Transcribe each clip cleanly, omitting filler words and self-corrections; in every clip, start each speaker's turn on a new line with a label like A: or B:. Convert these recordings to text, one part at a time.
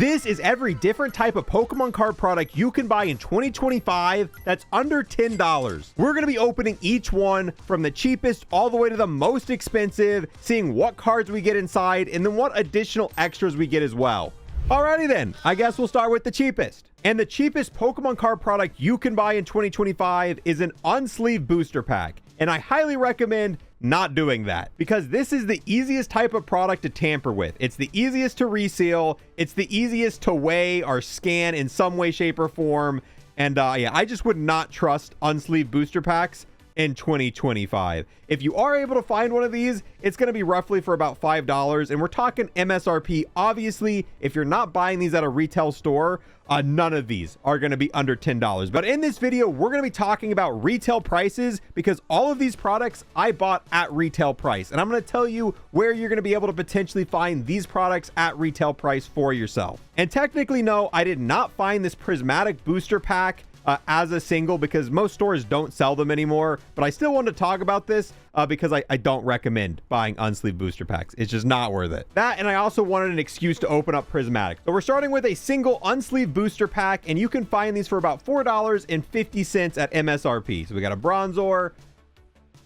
A: This is every different type of Pokemon card product you can buy in 2025 that's under $10. We're going to be opening each one from the cheapest all the way to the most expensive, seeing what cards we get inside and then what additional extras we get as well. Alrighty then, I guess we'll start with the cheapest. And the cheapest Pokemon card product you can buy in 2025 is an unsleeved booster pack. And I highly recommend not doing that because this is the easiest type of product to tamper with. It's the easiest to reseal. It's the easiest to weigh or scan in some way, shape, or form. And yeah, I just would not trust unsleeved booster packs in 2025. If you are able to find one of these, it's going to be roughly for about $5, and we're talking MSRP. Obviously, if you're not buying these at a retail store, none of these are going to be under $10. But in this video, we're going to be talking about retail prices because all of these products I bought at retail price, and I'm going to tell you where you're going to be able to potentially find these products at retail price for yourself. And technically, no, I did not find this prismatic booster pack as a single because most stores don't sell them anymore, but I still wanted to talk about this because I don't recommend buying unsleeved booster packs. It's just not worth it. That, and I also wanted an excuse to open up prismatic. So we're starting with a single unsleeved booster pack, and you can find these for about $4.50 at MSRP. So we got a Bronzor,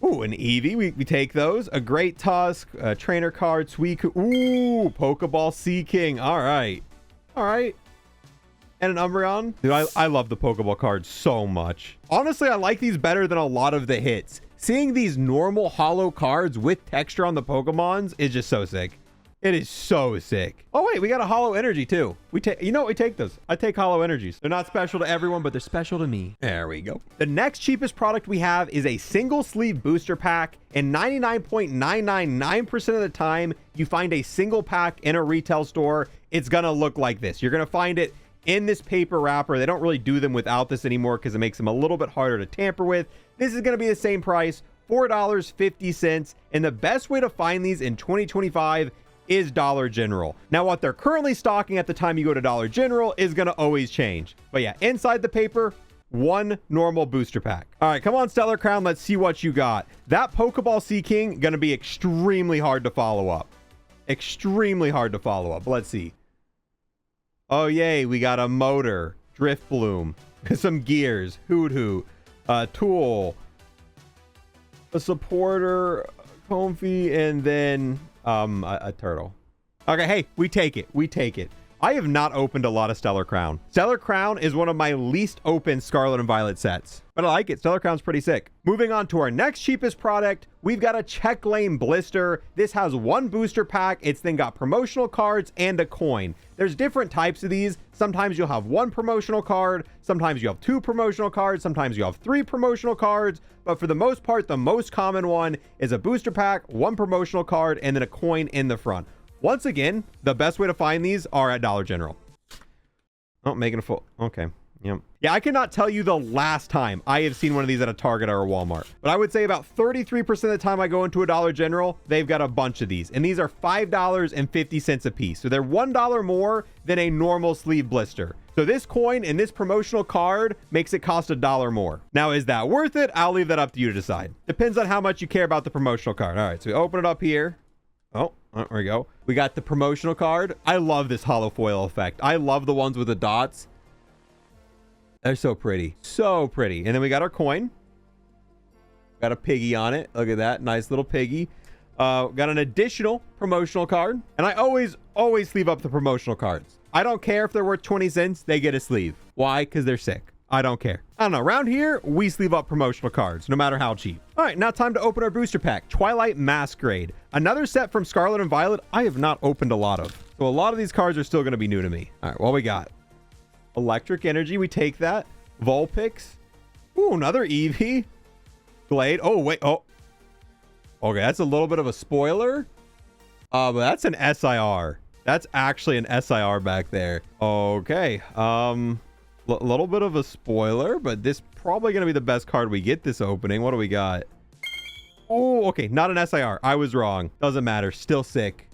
A: ooh, an Eevee, we take those, a Great Tusk, a trainer card, Suicune, ooh, Pokeball Sea King, all right, and an Umbreon. Dude, I love the Pokeball cards so much. Honestly, I like these better than a lot of the hits. Seeing these normal hollow cards with texture on the Pokemons is just so sick. It is so sick. Oh wait, we got a hollow energy too. We take, you know what, we take those. I take hollow energies. They're not special to everyone, but they're special to me. There we go. The next cheapest product we have is a single sleeve booster pack, and 99.999% of the time you find a single pack in a retail store, it's gonna look like this. You're gonna find it in this paper wrapper. They don't really do them without this anymore because it makes them a little bit harder to tamper with. This is going to be the same price, $4.50. And the best way to find these in 2025 is Dollar General. Now, what they're currently stocking at the time you go to Dollar General is going to always change. But yeah, inside the paper, one normal booster pack. All right, come on, Stellar Crown. Let's see what you got. That Pokeball Sea King going to be extremely hard to follow up. Extremely hard to follow up. Let's see. Oh, yay. We got a motor, Driftbloom, some gears, Hoot, Tool, a supporter, Comfy, and then a turtle. Okay, hey, we take it. We take it. I have not opened a lot of Stellar Crown. Stellar Crown is one of my least open Scarlet and Violet sets, but I like it. Stellar Crown's pretty sick. Moving on to our next cheapest product, we've got a Check Lane Blister. This has one booster pack. It's then got promotional cards and a coin. There's different types of these. Sometimes you'll have one promotional card. Sometimes you have two promotional cards. Sometimes you have three promotional cards. But for the most part, the most common one is a booster pack, one promotional card, and then a coin in the front. Once again, the best way to find these are at Dollar General. Oh, making a full. Okay. Yep. Yeah, I cannot tell you the last time I have seen one of these at a Target or a Walmart, but I would say about 33% of the time I go into a Dollar General, they've got a bunch of these, and these are $5.50 a piece. So they're $1 more than a normal sleeve blister. So this coin and this promotional card makes it cost $1 more. Now, is that worth it? I'll leave that up to you to decide. Depends on how much you care about the promotional card. All right, so we open it up here. Oh, there we go. We got the promotional card. I love this hollow foil effect. I love the ones with the dots. They're so pretty. So pretty. And then we got our coin. Got a piggy on it. Look at that. Nice little piggy. Got an additional promotional card. And I always sleeve up the promotional cards. I don't care if they're worth 20 cents. They get a sleeve. Why? Because they're sick. I don't care. I don't know. Around here, we sleeve up promotional cards, no matter how cheap. All right, now time to open our booster pack. Twilight Masquerade. Another set from Scarlet and Violet I have not opened a lot of. So a lot of these cards are still going to be new to me. All right, what we got? Electric Energy, we take that. Vulpix. Ooh, another Eevee. Glade. Oh, wait. Oh. Okay, that's a little bit of a spoiler. But that's an SIR. That's actually an SIR back there. Okay. Little bit of a spoiler, but this probably going to be the best card we get this opening. What do we got? Oh, okay. Not an SIR. I was wrong. Doesn't matter. Still sick.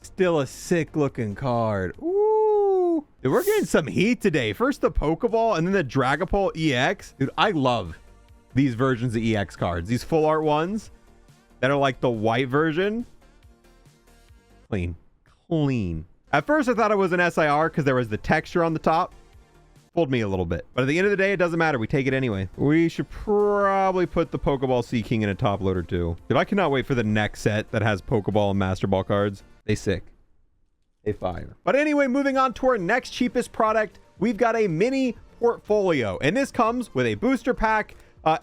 A: Still a sick looking card. Ooh. Dude, we're getting some heat today. First the Pokeball and then the Dragapult EX. Dude, I love these versions of EX cards. These full art ones that are like the white version. Clean. At first, I thought it was an SIR because there was the texture on the top. Fooled me a little bit. But at the end of the day, it doesn't matter. We take it anyway. We should probably put the Pokeball Sea King in a top loader too. Dude, I cannot wait for the next set that has Pokeball and Master Ball cards. They sick. They fire. But anyway, moving on to our next cheapest product, we've got a mini portfolio. And this comes with a booster pack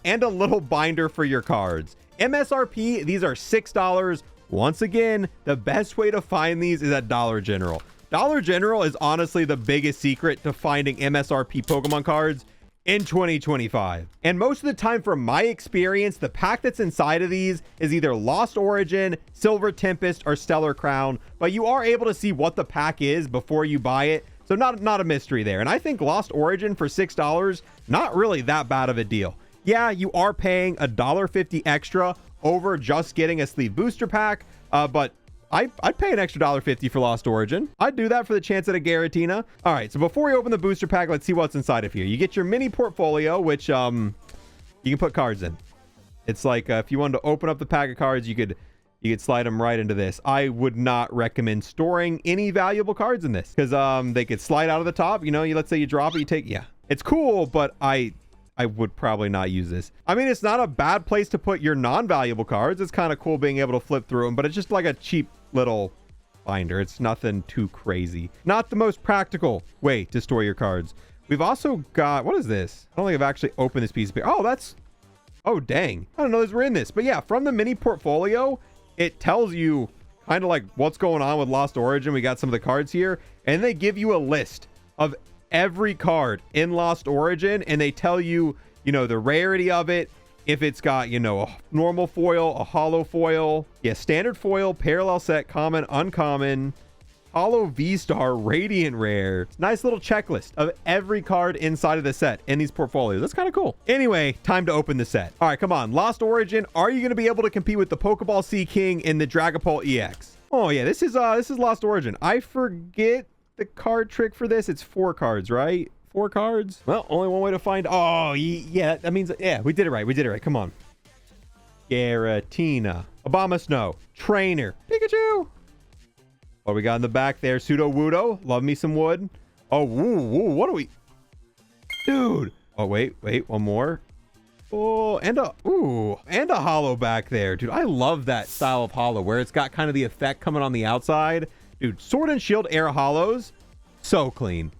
A: and a little binder for your cards. MSRP, these are $6. Once again, the best way to find these is at Dollar General. Dollar General is honestly the biggest secret to finding MSRP Pokemon cards in 2025. And most of the time, from my experience, the pack that's inside of these is either Lost Origin, Silver Tempest, or Stellar Crown, but you are able to see what the pack is before you buy it. So not a mystery there. And I think Lost Origin for $6, not really that bad of a deal. Yeah, you are paying $1.50 extra over just getting a sleeve booster pack, but I'd pay an extra $1.50 for Lost Origin. I'd do that for the chance at a Giratina. All right, so before we open the booster pack, let's see what's inside of here. You get your mini portfolio, which you can put cards in. It's like if you wanted to open up the pack of cards, you could slide them right into this. I would not recommend storing any valuable cards in this because they could slide out of the top. You know, let's say you drop it, you take, yeah, it's cool, but I would probably not use this. I mean, it's not a bad place to put your non-valuable cards. It's kind of cool being able to flip through them, but it's just like a cheap little binder. It's nothing too crazy. Not the most practical way to store your cards. We've also got, what is this? I don't think I've actually opened this piece of paper. Oh, dang. I don't know those were in this. But yeah, from the mini portfolio, it tells you kind of like what's going on with Lost Origin. We got some of the cards here, and they give you a list of every card in Lost Origin, and they tell you, the rarity of it, if it's got, a normal foil, a holo foil, yeah, standard foil, parallel set, common, uncommon, holo V-Star, radiant rare. It's a nice little checklist of every card inside of the set in these portfolios. That's kind of cool. Anyway, time to open the set. All right, come on. Lost Origin, are you going to be able to compete with the Pokeball Sea King in the Dragapult EX? Oh yeah, this is Lost Origin. I forget the card trick for this. It's 4 cards, right? 4 cards. Well, only one way to find. Oh yeah, that means, yeah, we did it right. Come on. Giratina, Obama Snow, Trainer, Pikachu. What we got in the back there? Pseudo Wudo. Love me some wood. Oh, woo. What are we? Dude. Oh, wait. One more. Oh, and a holo back there. Dude, I love that style of holo where it's got kind of the effect coming on the outside. Dude, Sword and Shield Air Holos. So clean.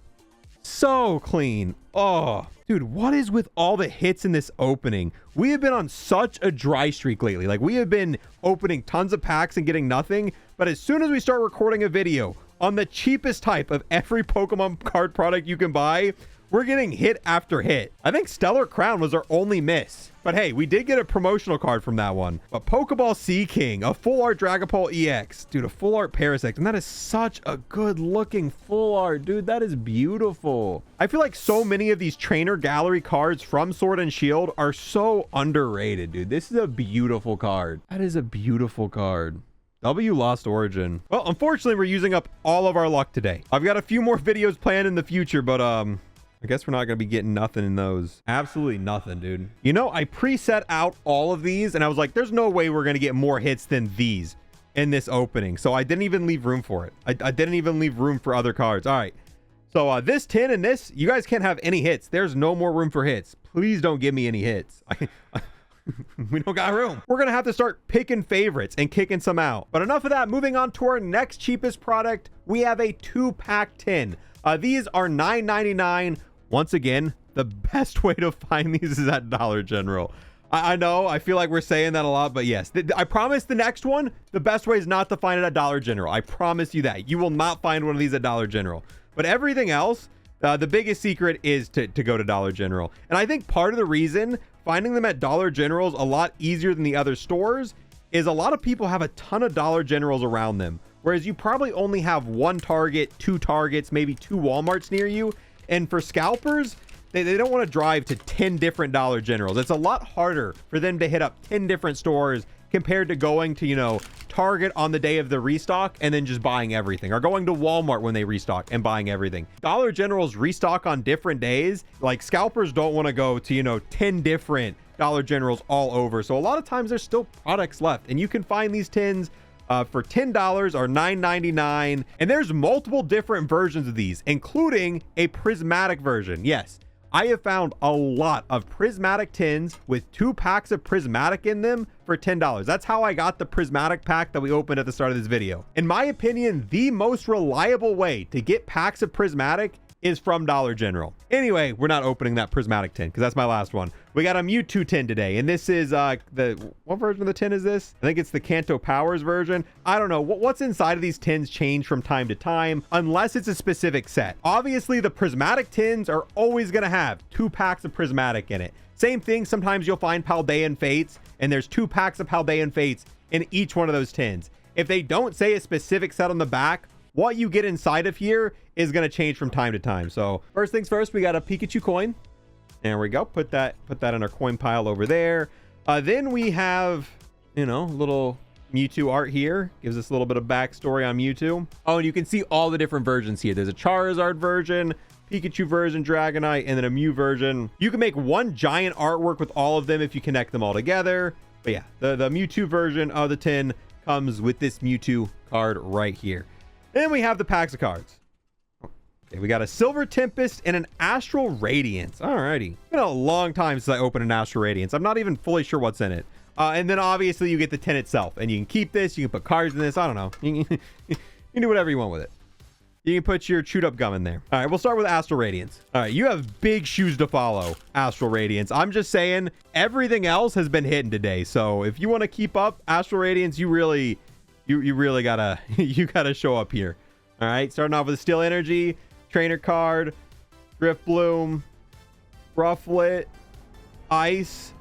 A: Oh, dude, what is with all the hits in this opening? We have been on such a dry streak lately. Like, we have been opening tons of packs and getting nothing. But as soon as we start recording a video on the cheapest type of every Pokemon card product you can buy, we're getting hit after hit. I think Stellar Crown was our only miss. But hey, we did get a promotional card from that one. But Pokeball Sea King, a full art Dragapult EX. Dude, a full art Parasect. And that is such a good looking full art. Dude, that is beautiful. I feel like so many of these trainer gallery cards from Sword and Shield are so underrated, dude. This is a beautiful card. That is a beautiful card. W Lost Origin. Well, unfortunately, we're using up all of our luck today. I've got a few more videos planned in the future, but I guess we're not going to be getting nothing in those. Absolutely nothing, dude. I preset out all of these, and I was like, there's no way we're going to get more hits than these in this opening. So I didn't even leave room for it. I didn't even leave room for other cards. All right. So this tin and this, you guys can't have any hits. There's no more room for hits. Please don't give me any hits. We don't got room. We're going to have to start picking favorites and kicking some out. But enough of that. Moving on to our next cheapest product, we have a 2-pack tin. These are $9.99. Once again, the best way to find these is at Dollar General. I know, I feel like we're saying that a lot, but yes, I promise the next one, the best way is not to find it at Dollar General. I promise you that. You will not find one of these at Dollar General. But everything else, the biggest secret is to go to Dollar General. And I think part of the reason finding them at Dollar General is a lot easier than the other stores is a lot of people have a ton of Dollar Generals around them. Whereas you probably only have 1 Target, 2 Targets, maybe 2 Walmarts near you. And for scalpers, they don't want to drive to 10 different Dollar Generals. It's a lot harder for them to hit up 10 different stores compared to going to, Target on the day of the restock and then just buying everything, or going to Walmart when they restock and buying everything. Dollar Generals restock on different days. Like, scalpers don't want to go to, 10 different Dollar Generals all over. So a lot of times there's still products left, and you can find these tins for $10 or $9.99. And there's multiple different versions of these, including a prismatic version. Yes, I have found a lot of prismatic tins with 2 packs of prismatic in them for $10. That's how I got the prismatic pack that we opened at the start of this video. In my opinion, the most reliable way to get packs of prismatic is from Dollar General. Anyway, we're not opening that prismatic tin because that's my last one. We got a Mewtwo tin today, and this is what version of the tin is this? I think it's the Kanto Powers version. I don't know what's inside of these tins change from time to time unless it's a specific set. Obviously, the prismatic tins are always going to have 2 packs of prismatic in it. Same thing, sometimes you'll find Paldean Fates, and there's 2 packs of Paldean Fates in each one of those tins. If they don't say a specific set on the back, what you get inside of here is going to change from time to time. So first things first, we got a Pikachu coin. There we go. Put that in our coin pile over there. Then we have, little Mewtwo art here. Gives us a little bit of backstory on Mewtwo. Oh, and you can see all the different versions here. There's a Charizard version, Pikachu version, Dragonite, and then a Mew version. You can make one giant artwork with all of them if you connect them all together. But yeah, the Mewtwo version of the tin comes with this Mewtwo card right here. Then we have the packs of cards. Okay, we got a Silver Tempest and an Astral Radiance. Alrighty. It's been a long time since I opened an Astral Radiance. I'm not even fully sure what's in it. And then obviously you get the tin itself. And you can keep this. You can put cards in this. I don't know. You can do whatever you want with it. You can put your chewed up gum in there. All right, we'll start with Astral Radiance. All right, you have big shoes to follow, Astral Radiance. I'm just saying everything else has been hitting today. So if you want to keep up Astral Radiance, you really gotta gotta show up here. All right, starting off with Steel Energy, Trainer card, Drifloon, Rufflet, Ice,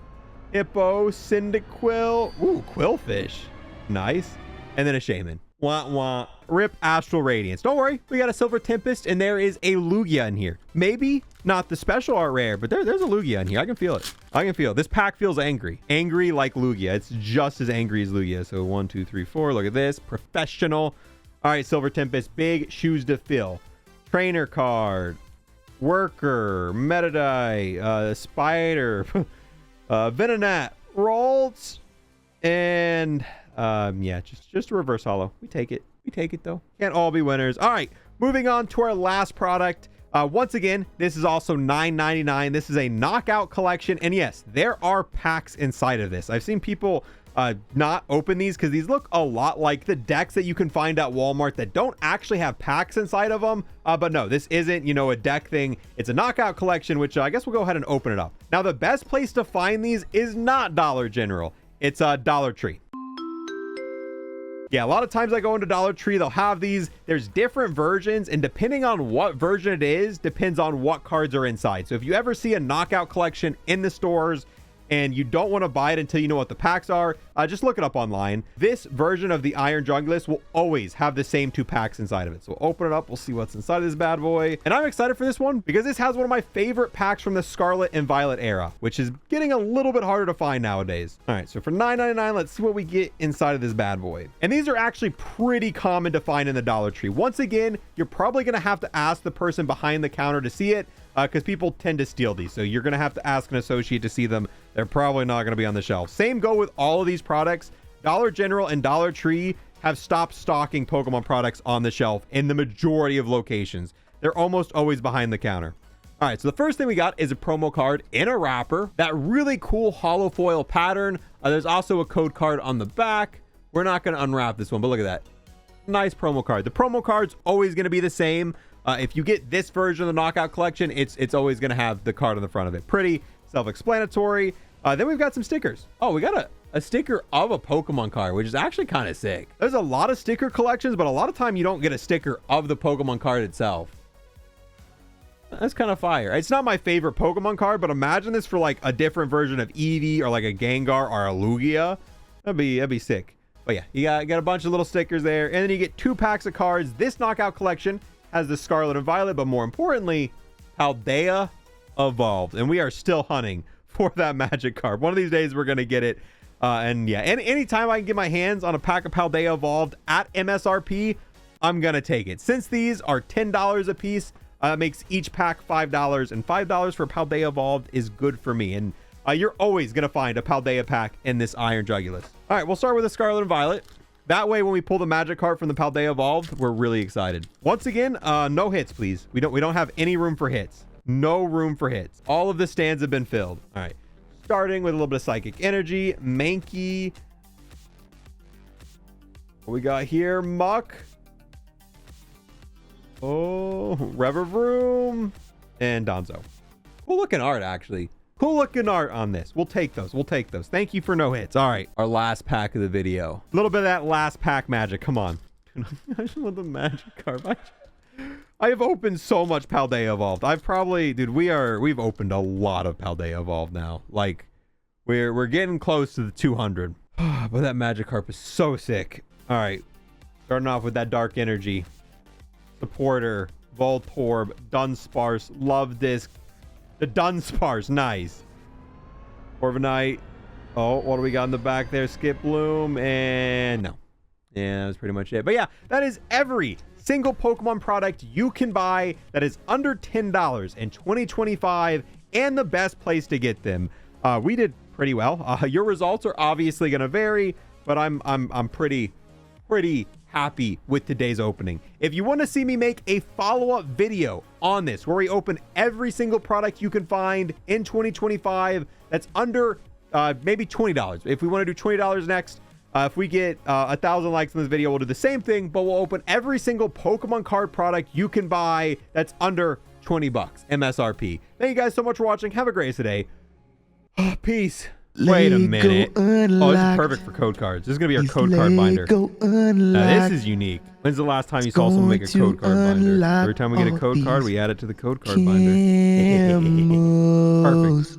A: Hippo, Cyndaquil, ooh, Quillfish, nice, and then a Shaman. Wah wah. Rip Astral Radiance. Don't worry, we got a Silver Tempest, and there is a Lugia in here. Maybe not the special art rare, but there's a Lugia in here. I can feel it. I can feel it. This pack feels angry. Angry like Lugia. It's just as angry as Lugia. So 1, 2, 3, 4. Look at this. Professional. All right, Silver Tempest. Big shoes to fill. Trainer card. Worker. Metadai. Spider. Venonat. Ralts. And yeah, just a reverse holo. We take it. We take it though. Can't all be winners. All right, moving on to our last product. Once again, this is also $9.99. This is a knockout collection, and yes, there are packs inside of this. I've seen people not open these because these look a lot like the decks that you can find at Walmart that don't actually have packs inside of them. But no, this isn't, a deck thing. It's a knockout collection, which I guess we'll go ahead and open it up. Now, the best place to find these is not Dollar General. It's Dollar Tree. Yeah, a lot of times I go into Dollar Tree, they'll have these. There's different versions, and depending on what version it is, depends on what cards are inside. So if you ever see a knockout collection in the stores and you don't want to buy it until you know what the packs are, just look it up online. This version of the Iron Junglist will always have the same 2 packs inside of it. So we'll open it up. We'll see what's inside of this bad boy. And I'm excited for this one because this has one of my favorite packs from the Scarlet and Violet era, which is getting a little bit harder to find nowadays. All right, so for $9.99, let's see what we get inside of this bad boy. And these are actually pretty common to find in the Dollar Tree. Once again, you're probably going to have to ask the person behind the counter to see it because people tend to steal these. So you're going to have to ask an associate to see them. They're probably not going to be on the shelf. Same go with all of these products. Dollar General and Dollar Tree have stopped stocking Pokemon products on the shelf in the majority of locations. They're almost always behind the counter. All right, so the first thing we got is a promo card in a wrapper. That really cool holo foil pattern. There's also a code card on the back. We're not going to unwrap this one, but look at that. Nice promo card. The promo card's always going to be the same. If you get this version of the Knockout Collection, it's always going to have the card on the front of it. Pretty self-explanatory. Then we've got some stickers. Oh, we got a sticker of a Pokemon card, which is actually kind of sick. There's a lot of sticker collections, but a lot of time you don't get a sticker of the Pokemon card itself. That's kind of fire. It's not my favorite Pokemon card, but imagine this for like a different version of Eevee or like a Gengar or a Lugia. That'd be sick. But yeah, you got a bunch of little stickers there, and then you get 2 packs of cards. This Knockout Collection has the Scarlet and Violet, but more importantly, Paldea Evolved, and we are still hunting for that magic card. One of these days we're gonna get it. And yeah, anytime I can get my hands on a pack of Paldea Evolved at MSRP, I'm gonna take it. Since these are $10 a piece, makes each pack $5, and $5 for Paldea Evolved is good for me. And you're always gonna find a Paldea pack in this Iron Jugulus. All right, we'll start with the Scarlet and Violet. That way, when we pull the magic card from the Paldea Evolved, we're really excited. Once again, no hits, please. We don't have any room for hits. No room for hits. All of the stands have been filled. All right. Starting with a little bit of Psychic Energy, Mankey. What we got here? Muck. Oh, Revavroom. And Donzo. Cool looking art, actually. Cool looking art on this. We'll take those. We'll take those. Thank you for no hits. All right. Our last pack of the video. A little bit of that last pack magic. Come on. I just want the magic card. I have opened so much Paldea Evolved. I've probably, dude, we've opened a lot of Paldea Evolved now. Like, we're getting close to the 200. But that Magikarp is so sick. All right. Starting off with that Dark Energy. Supporter. Voltorb. Dunsparce. Love Disc. The Dunsparce, nice. Corviknight. Oh, what do we got in the back there? Skip Bloom, and no. Yeah, that was pretty much it. But yeah, that is every single Pokemon product you can buy that is under $10 in 2025, and the best place to get them. We did pretty well. Your results are obviously going to vary, but I'm pretty happy with today's opening. If you want to see me make a follow-up video on this where we open every single product you can find in 2025 that's under maybe $20. If we want to do $20 next, if we get 1,000 likes on this video, we'll do the same thing, but we'll open every single Pokemon card product you can buy that's under 20 bucks MSRP. Thank you guys so much for watching. Have a great day. Peace. Wait a minute. Oh, this is perfect for code cards. This is going to be our code card binder. Now, this is unique. When's the last time you saw someone make a code card binder? Every time we get a code card, we add it to the code card binder. Perfect.